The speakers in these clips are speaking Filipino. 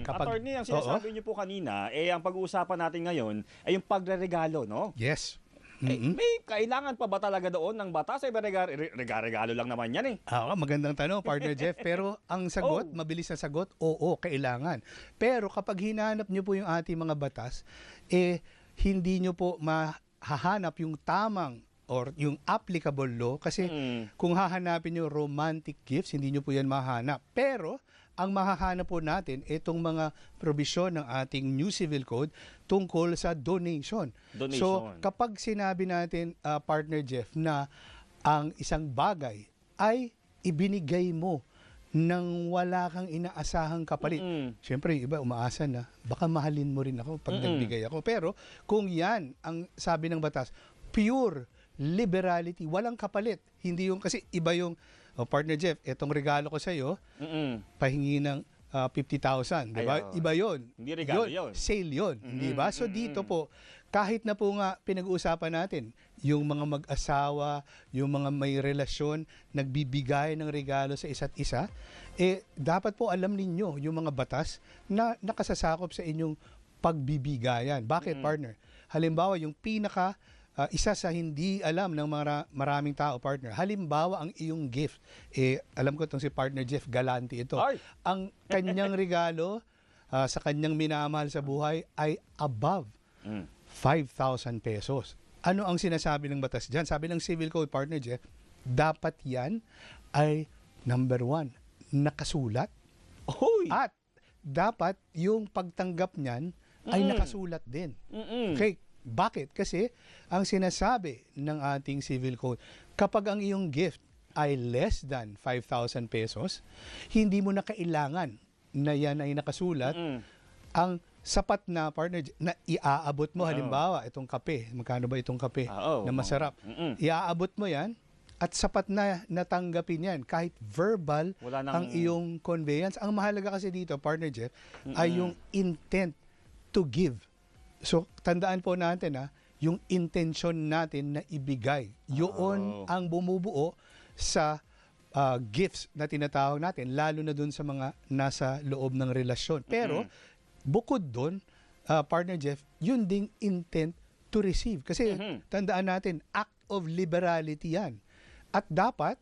Kapag, Attorney, ang sinasabi niyo po kanina, ang pag-uusapan natin ngayon ay yung pagre-regalo, no? yes. May kailangan pa ba talaga doon ng batas? Regalo lang naman yan eh. Magandang tanong, partner Jeff. Pero ang sagot, Oh. mabilis na sagot, oo, kailangan. Pero kapag hinanap nyo po yung ating mga batas, hindi nyo po mahahanap yung tamang or yung applicable law kasi kung hahanapin nyo romantic gifts, hindi nyo po yan mahanap. Pero ang mahahanap po natin itong mga probisyon ng ating New Civil Code tungkol sa donation. So kapag sinabi natin, partner Jeff, na ang isang bagay ay ibinigay mo nang wala kang inaasahang kapalit. Siyempre, yung iba umaasa na, baka mahalin mo rin ako pag nagbigay ako. Pero kung yan ang sabi ng batas, pure liberality, walang kapalit. Hindi yung, kasi iba yung, partner Jeff, etong regalo ko sa iyo, pahingi ng 50,000, di ba? Iba yun. Hindi regalo yun. Sale yun, di ba? So dito po, kahit na po nga pinag-uusapan natin, yung mga mag-asawa, yung mga may relasyon, nagbibigay ng regalo sa isa't isa, dapat po alam ninyo yung mga batas na nakasasakop sa inyong pagbibigayan. Bakit, partner? Halimbawa, yung isa sa hindi alam ng maraming tao, partner. Halimbawa, ang iyong gift. Alam ko itong si partner Jeff Galante ito. Ay! Ang kanyang regalo sa kanyang minamahal sa buhay ay above 5,000 pesos. Ano ang sinasabi ng batas dyan? Sabi ng Civil Code, partner Jeff, dapat yan ay number 1, nakasulat. Oy! At dapat yung pagtanggap niyan ay nakasulat din. Okay? Bakit? Kasi ang sinasabi ng ating Civil Code, kapag ang iyong gift ay less than 5,000 pesos, hindi mo na kailangan na yan ay nakasulat. Ang sapat na, partner, na iaabot mo, halimbawa, itong kape. Magkano ba itong kape na masarap? Iaabot mo yan at sapat na natanggapin yan. Kahit verbal ang iyong conveyance. Ang mahalaga kasi dito, partner Jeff, ay yung intent to give. So, tandaan po natin yung intention natin na ibigay. Yun ang bumubuo sa gifts na tinatawag natin, lalo na dun sa mga nasa loob ng relasyon. Pero, bukod dun, partner Jeff, yun ding intent to receive. Kasi, tandaan natin, act of liberality yan. At dapat,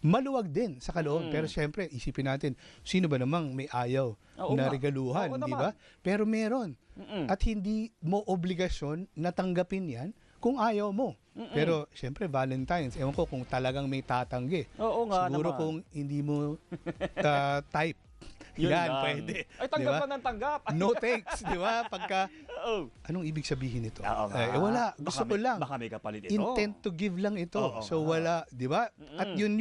maluwag din sa kaloob. Pero siyempre, isipin natin, sino ba namang may ayaw na regaluhan, di ba? Pero meron. At hindi mo obligasyon na tanggapin yan kung ayaw mo. Pero siyempre, Valentine's, ewan ko kung talagang may tatanggi. Oo nga siguro naman. kung hindi mo type, Yun yan, lang. pwede. Ay, tanggap ka ng tanggap. No thanks, di ba? Pagka, anong ibig sabihin nito? Wala, gusto ko lang. Baka may kapalit ito. Intent to give lang ito. So wala, di ba? At yun,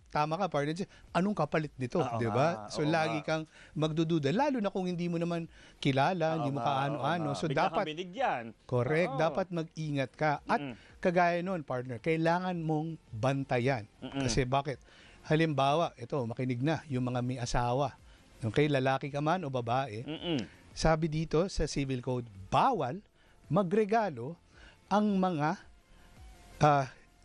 tama ka, partner. Anong kapalit nito, di ba? So lagi kang magdududa, lalo na kung hindi mo naman kilala, hindi mo kaano-ano. So bigla dapat, kang binigyan. correct, dapat mag-ingat ka. At kagaya nun, partner, kailangan mong bantayan. Kasi bakit? Halimbawa, ito, makinig na, yung mga may asawa. Okay, lalaki ka man o babae, sabi dito sa Civil Code, bawal magregalo ang mga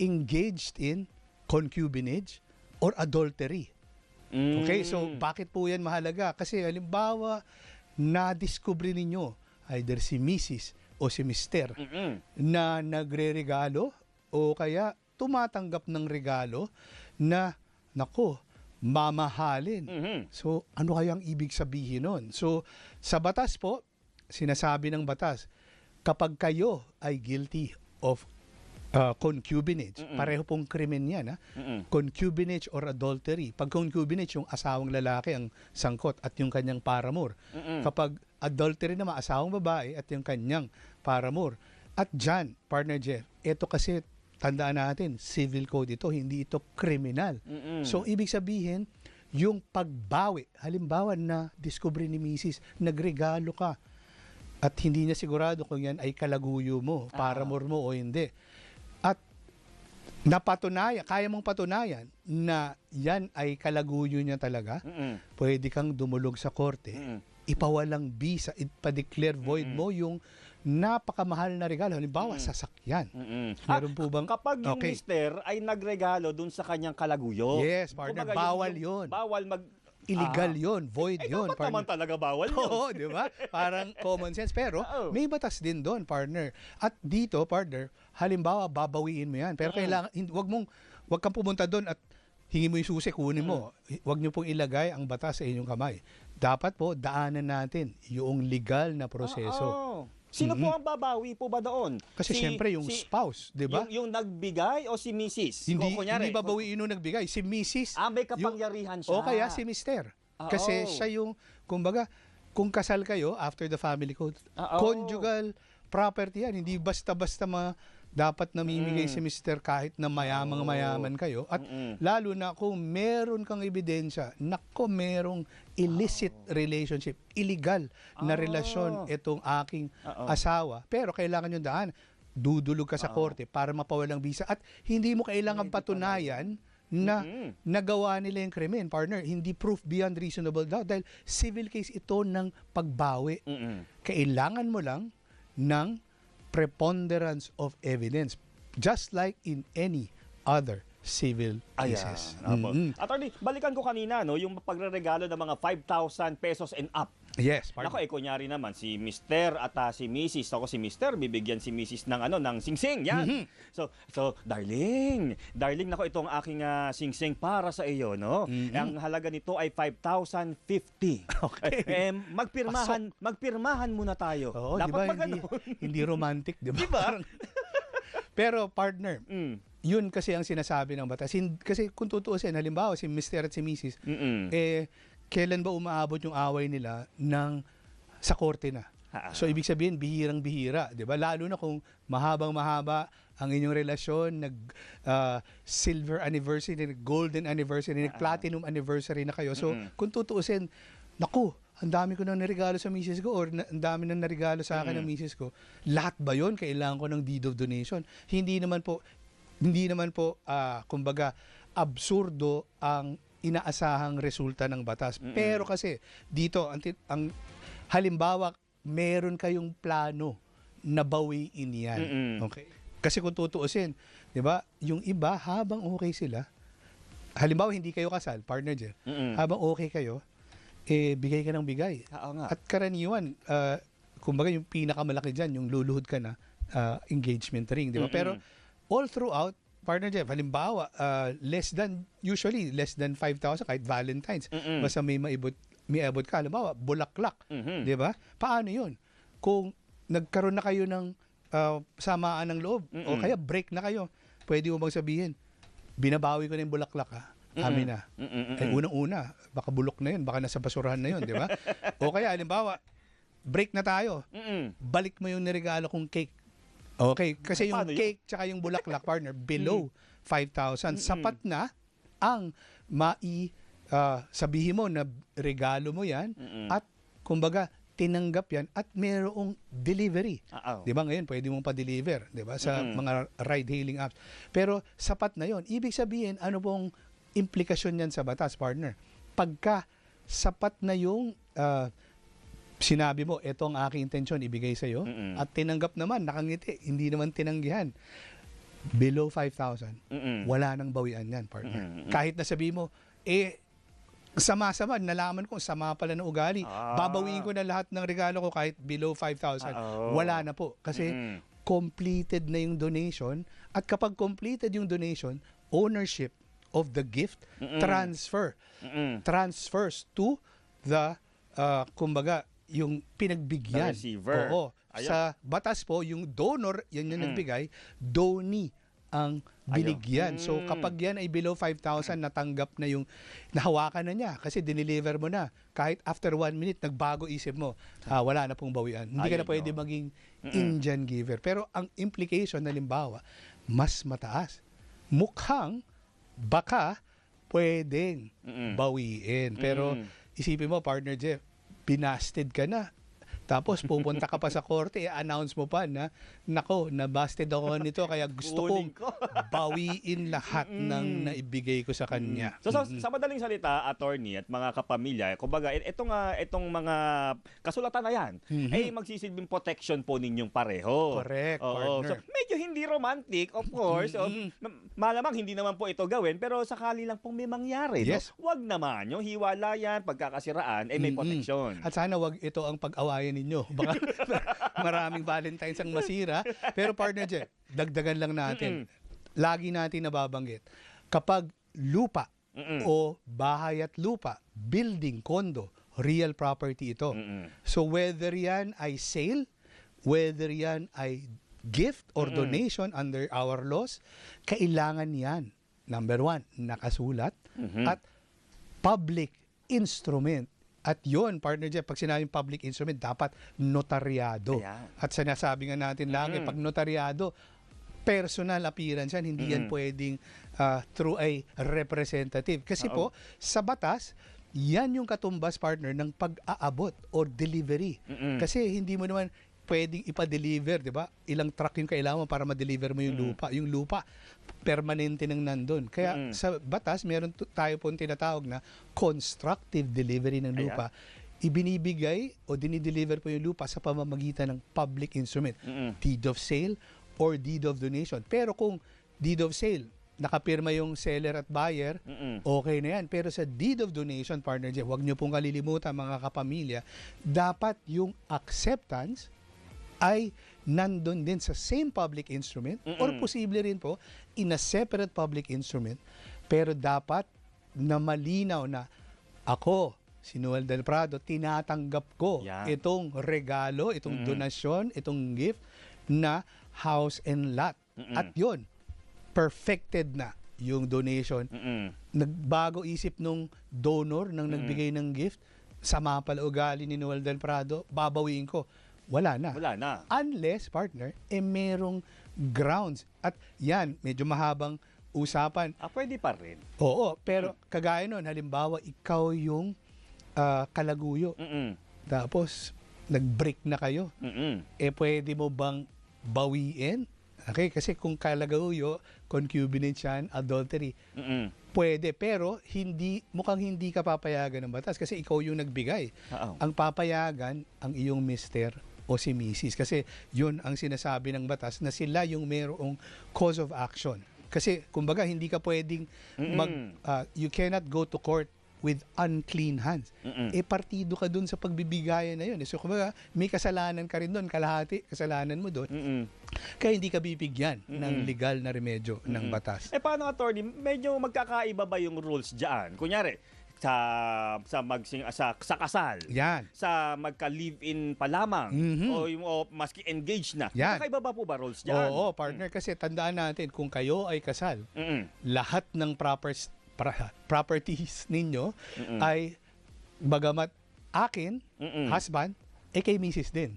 engaged in concubinage or adultery. Okay, so bakit po yan mahalaga? Kasi halimbawa, na-discover ninyo either si Mrs. o si Mr. na nagre-regalo o kaya tumatanggap ng regalo na, nako, mamahalin. So, ano kayang ibig sabihin nun? So, sa batas po, sinasabi ng batas, kapag kayo ay guilty of concubinage, pareho pong krimen yan, concubinage or adultery. Pag concubinage, yung asawang lalaki ang sangkot at yung kanyang paramour. Kapag adultery naman, asawang babae at yung kanyang paramour. At dyan, partner Jeff, ito kasi tandaan natin, civil code ito, hindi ito criminal. So, ibig sabihin, yung pagbawi, halimbawa na discover ni Mrs., nagregalo ka, at hindi niya sigurado kung yan ay kalaguyo mo, paramour mo o hindi. At napatunayan, kaya mong patunayan na yan ay kalaguyo niya talaga, pwede kang dumulog sa korte, ipawalang bisa, ipa-declare void mo yung napakamahal na regalo. Halimbawa, sasakyan. Meron po bang... Kapag yung mister ay nagregalo dun sa kanyang kalaguyo. Yes, partner. Kumbaga, Bawal yun. Bawal illegal yun, void yun. Dapat naman talaga bawal yun. Oo, di ba? Parang common sense. Pero Oo. may batas din doon, partner. At dito, partner, halimbawa, babawiin mo yan. Pero kailangan, wag kang pumunta doon at hingi mo yung susi, kunin mo. Wag nyo pong ilagay ang batas sa inyong kamay. Dapat po, daanan natin yung legal na proseso. Oo. Sino po ang babawi po ba doon? Kasi siyempre yung spouse, di ba? Yung nagbigay o si Mrs.? Hindi, Kunyari, hindi babawiin yung nagbigay. Si Mrs. may kapangyarihan siya. O kaya si Mr. Kasi siya yung, kumbaga, kung kasal kayo after the family code, conjugal property yan. Hindi basta-basta dapat namimigay si Mr. kahit na mayaman kayo. At lalo na kung meron kang ebidensya, nako, merong illicit relationship, illegal na relasyon itong aking asawa. Pero kailangan yung daan. Dudulog ka sa korte para mapawalang visa. At hindi mo kailangan patunayan na nagawa nila yung krimen, partner. Hindi proof beyond reasonable doubt dahil civil case ito ng pagbawi. Kailangan mo lang ng preponderance of evidence, just like in any other civil cases. Attorney, balikan ko kanina yung pagreregalo ng mga 5,000 pesos and up. Yes, partner. Nako, kunyari naman si Mr. at si Mrs. Ako si Mr. bibigyan si Mrs. ng ng singsing. Yan. So darling, nako, itong aking singsing para sa iyo, no? Ang halaga nito ay 5,050. Okay. Magpirmahan muna tayo. Oo, dapat diba, hindi romantic, di ba? Diba? Pero partner, yun kasi ang sinasabi ng batas. Kasi kung tutuusin, halimbawa si Mr. at si Mrs., kailan ba umaabot yung away nila sa korte na? So ibig sabihin, bihirang-bihira, 'di ba? Lalo na kung mahabang-mahaba ang inyong relasyon, silver anniversary, golden anniversary, platinum anniversary na kayo. So kung tutuusin, naku, ang dami ko nang naregalo sa misis ko or ang dami nang naregalo sa akin ng misis ko. Lahat ba 'yon kailangan ko ng deed of donation? Hindi naman po kumbaga absurdo ang inaasahang resulta ng batas. Pero kasi dito ang halimbawa meron kayong plano na bawiin yan. Okay? Kasi kung tutuusin, 'di ba? Yung iba habang okay sila, halimbawa hindi kayo kasal, partner Jeff, habang okay kayo, bigay ka ng bigay. At karaniwan, kumbaga yung pinakamalaki diyan, yung luluhod ka na engagement ring, 'di ba? Pero all throughout, partner Jeff, halimbawa, usually less than 5,000 kahit Valentine's. Basta may abot ka, halimbawa, bulaklak. Di ba? Paano yun? Kung nagkaroon na kayo ng samaan ng loob o kaya break na kayo, pwede mo bang sabihin, binabawi ko na yung bulaklak, ha? Amin na. Unang-una, baka bulok na yun, baka nasa basurahan na yun, di ba? O kaya, halimbawa, break na tayo, balik mo yung niregalo kong cake. Okay, kasi yung cake tsaka yung bulaklak, partner, below 5,000. Sapat na ang sabihin mo na regalo mo yan at kumbaga tinanggap yan at mayroong delivery. Di ba ngayon pwede mong pa-deliver, di ba, sa mga ride-hailing apps. Pero sapat na yon. Ibig sabihin, ano pong implikasyon yan sa batas, partner? Pagka sapat na yung sinabi mo, ito ang aking intensyon, ibigay sa'yo, at tinanggap naman, nakangiti, hindi naman tinanggihan, below 5,000, wala nang bawian yan, partner. Kahit na sabi mo, sama-sama, nalaman ko, sama pala ng ugali, babawiin ko na lahat ng regalo ko kahit below 5,000, wala na po. Kasi completed na yung donation, at kapag completed yung donation, ownership of the gift transfers to the, kumbaga, yung pinagbigyan. The receiver. Oo. Sa batas po, yung donor, yan yung nagbigay, donee ang binigyan. So kapag yan ay below 5,000, natanggap na yung, nahawakan na niya kasi dineliver mo na. Kahit after 1 minute, nagbago isip mo, wala na pong bawian. Hindi ka na pwede maging Indian giver. Pero ang implication, halimbawa, mas mataas. Mukhang, baka, pwedeng bawiin. Pero isipin mo, partner Jeff, binasted ka na. Tapos pupunta ka pa sa korte, i-announce mo pa na, nako, nabasted ako nito, kaya gusto kong Kunin ko. bawiin lahat ng naibigay ko sa kanya. So, sa madaling salita, attorney at mga kapamilya, kumbaga, itong mga kasulatan na yan, ay magsisilbing protection po ninyong pareho. Correct, Oo. partner. So, medyo hindi romantic, of course. So, malamang hindi naman po ito gawin, pero sakali lang pong may mangyari. Yes. No? Wag naman. Yung hiwalayan, pagkakasiraan, may protection. At sana wag ito ang pag-awayan ninyo. Baka maraming Valentines ang masira. Pero partner Jeff, dagdagan lang natin. Lagi natin nababanggit. Kapag lupa o bahay at lupa, building, condo, real property ito. So whether yan ay sale, whether yan ay gift or donation under our laws, kailangan yan. Number 1, nakasulat at public instrument. At yon, partner Jeff, pag sinabing public instrument, dapat notaryado. Ayan. At sinasabi nga natin lang, pag notaryado, personal appearance yan, hindi yan pwedeng through a representative. Kasi po, sa batas, yan yung katumbas, partner, ng pag-aabot or delivery. Kasi hindi mo naman pwedeng ipa-deliver, di ba? Ilang truck yung kailangan para ma-deliver mo yung lupa. Yung lupa, permanente nang nandun. Kaya sa batas, meron tayo po tinatawag na constructive delivery ng lupa. Ibinibigay o dinideliver po yung lupa sa pamamagitan ng public instrument. Deed of sale or deed of donation. Pero kung deed of sale, nakapirma yung seller at buyer, okay na yan. Pero sa deed of donation, partner Jeff, huwag nyo pong kalilimutan, mga kapamilya, dapat yung acceptance ay nandun din sa same public instrument or posible rin po in a separate public instrument, pero dapat na malinaw na ako, si Noel Del Prado, tinatanggap ko itong regalo, itong donasyon, itong gift na house and lot. At yun, perfected na yung donation. Nagbago isip nung donor nang nagbigay ng gift, sama pala ugali ni Noel Del Prado, babawiin ko. Wala na. Wala na. Unless, partner, merong grounds. At yan, medyo mahabang usapan. Pwede pa rin. Oo, pero kagaya nun, halimbawa, ikaw yung kalaguyo. Tapos, nag-break na kayo. Pwede mo bang bawiin? Okay, kasi kung kalaguyo, concubinage yan, adultery. Pwede, pero mukhang hindi ka papayagan ng batas kasi ikaw yung nagbigay. Ang papayagan, ang iyong mister o si Mrs. Kasi yun ang sinasabi ng batas na sila yung mayroong cause of action. Kasi kumbaga hindi ka pwedeng you cannot go to court with unclean hands. Partido ka dun sa pagbibigayan na yun. So kumbaga may kasalanan ka rin dun, kalahati kasalanan mo dun. Kaya hindi ka bibigyan ng legal na remedyo ng batas. Paano, attorney? Medyo magkakaiba ba yung rules diyan? Kunyari, sa kasal. Yan. Sa magka-live-in pa lamang o maski engaged na. Yan. Magkakaiba ba po ba rules diyan? Oo, partner, kasi tandaan natin kung kayo ay kasal, lahat ng properties ninyo ay bagamat akin, husband, kay Mrs. din.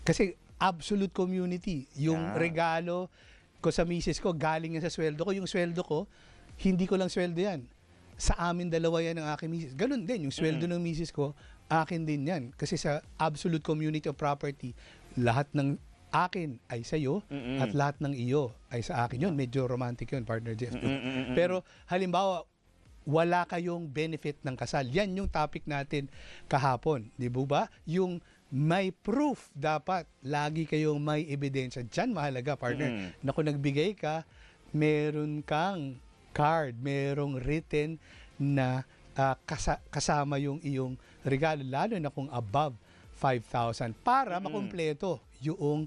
Kasi absolute community. Yung regalo ko sa Mrs. ko, galing yan sa sweldo ko. Yung sweldo ko, hindi ko lang sweldo yan. Sa amin dalawa yan ng aking Mrs. Ganun din, yung sweldo ng Mrs. ko, akin din yan. Kasi sa absolute community of property, lahat ng akin ay sa'yo at lahat ng iyo ay sa akin. Yun, medyo romantic yun, partner Jeff. Pero halimbawa, wala kayong benefit ng kasal. Yan yung topic natin kahapon. Di ba? Yung may proof dapat. Lagi kayong may ebidensya. Diyan mahalaga, partner. Na kung nagbigay ka, meron kang card, merong written na kasama yung iyong regalo, lalo na kung above 5,000 para makumpleto yung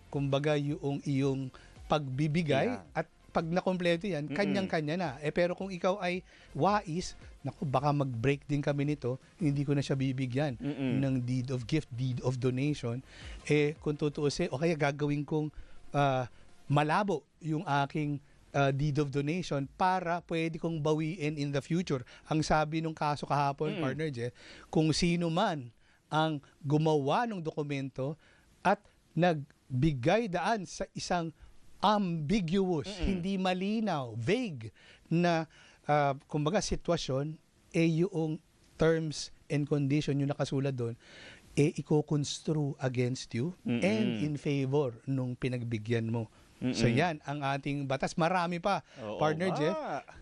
kumbaga yung iyong pagbibigay at pag nakumpleto yan, kanyang-kanya na. Pero kung ikaw ay wais, naku, baka mag-break din kami nito, hindi ko na siya bibigyan ng deed of gift, deed of donation. Kung tutuusin, o kaya gagawin kong malabo yung aking deed of donation para pwede kong bawiin in the future. Ang sabi nung kaso kahapon, partner Je, kung sino man ang gumawa ng dokumento at nagbigay daan sa isang ambiguous, hindi malinaw, vague na kumbaga sitwasyon, yung terms and condition yung nakasulat doon, i-construe against you and in favor nung pinagbigyan mo. So yan ang ating batas. Marami pa, partner Jeff.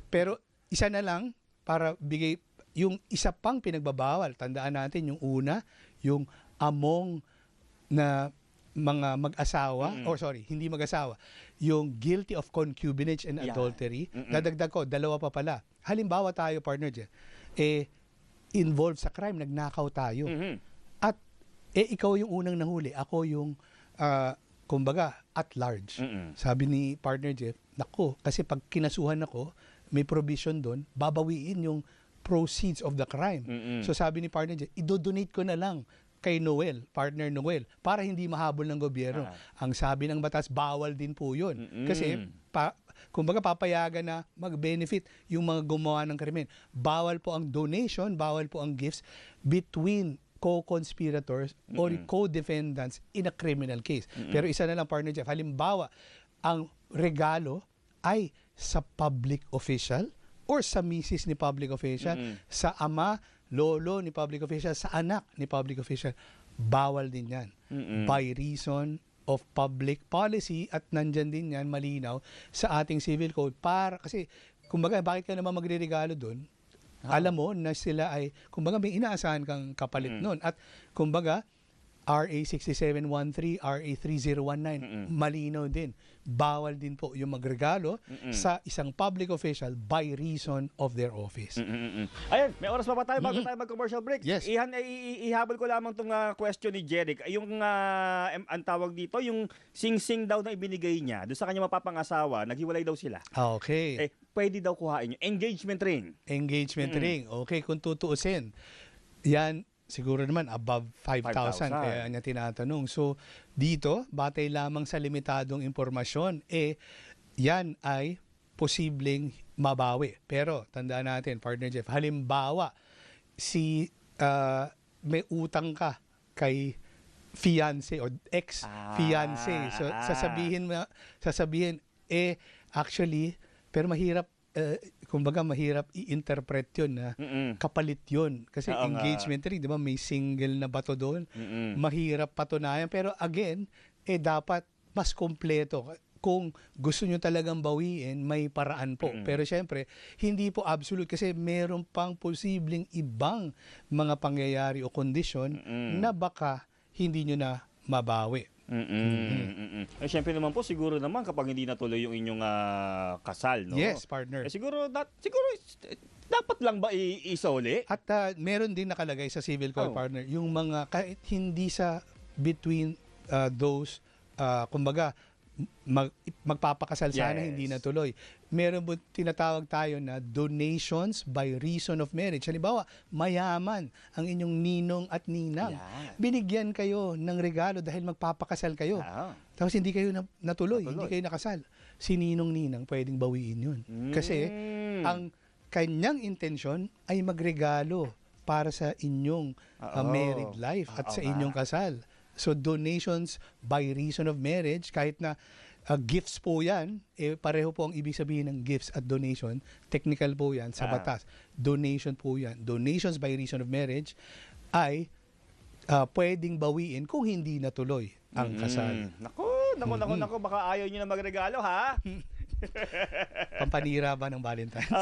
Pero isa na lang para bigay yung isa pang pinagbabawal. Tandaan natin yung una, yung among na mga mag-asawa, hindi mag-asawa, yung guilty of concubinage and adultery. Dadagdag ko, dalawa pa pala. Halimbawa tayo, partner Jeff, involved sa crime, nagnakaw tayo. At ikaw yung unang nahuli, ako yung kumbaga at large. Sabi ni partner Jeff, nako, kasi pag kinasuhan ako, may provision doon, babawiin yung proceeds of the crime. So sabi ni partner Jeff, idodonate ko na lang kay Noel, partner Noel, para hindi mahabol ng gobyerno. Ang sabi ng batas, bawal din po yun. Kasi kumbaga papayagan na mag-benefit yung mga gumawa ng krimen. Bawal po ang donation, bawal po ang gifts between co-conspirators or co-defendants in a criminal case. Pero isa na lang, partner Jeff, halimbawa, ang regalo ay sa public official or sa misis ni public official, sa ama, lolo ni public official, sa anak ni public official, bawal din yan. By reason of public policy, at nandyan din yan, malinaw, sa ating civil code. Kasi, kumbaga, bakit ka naman magre-regalo doon? Alam mo na sila ay, kumbaga, may inaasahan kang kapalit noon. At, kumbaga, RA 6713, RA 3019, malinaw din. Bawal din po yung magregalo sa isang public official by reason of their office. Ayun, may oras pa ba tayo bago tayo mag-commercial break? Yes. Ihabol ko lamang tong question ni Jeric. Yung ang tawag dito, yung sing-sing daw na ibinigay niya, doon sa kanya mapapangasawa, naghiwalay daw sila. Okay. Pwede daw kuhain yung engagement ring. Engagement ring. Okay, kung tutuusin, yan, siguro naman above 5,000 kaya niya tinatanong. So, dito, batay lamang sa limitadong impormasyon, yan ay posibleng mabawi. Pero, tandaan natin, partner Jeff, halimbawa, may utang ka kay fiancé o ex-fiancé. So, sasabihin, actually, pero mahirap, kumbaga mahirap i-interpret yun na kapalit yun. Kasi engagement ring, di ba, may single na bato doon. Mahirap patunayan. Pero again, dapat mas kompleto. Kung gusto nyo talagang bawiin, may paraan po. Pero syempre, hindi po absolute kasi meron pang posibleng ibang mga pangyayari o kondisyon na baka hindi nyo na mabawi. Siyempre naman po, siguro naman kapag hindi natuloy yung inyong kasal, no? Yes, partner. Siguro dapat lang ba isoli? At meron din nakalagay sa civil code, partner, yung mga kahit hindi sa between those, kumbaga, magpapakasal sana, hindi natuloy. Meron po tinatawag tayo na donations by reason of marriage. Halimbawa, mayaman ang inyong ninong at ninang. Binigyan kayo ng regalo dahil magpapakasal kayo. Tapos hindi kayo natuloy, hindi kayo nakasal. Si ninong-ninang pwedeng bawiin yun. Kasi ang kanyang intensyon ay magregalo para sa inyong married life at sa inyong kasal. So donations by reason of marriage, kahit na gifts po yan, pareho po ang ibig sabihin ng gifts at donation. Technical po yan sa batas. Donation po yan. Donations by reason of marriage ay pwedeng bawiin kung hindi natuloy ang kasal. Naku, baka ayaw nyo na magregalo, ha? Pampanira ba ng Valentine's?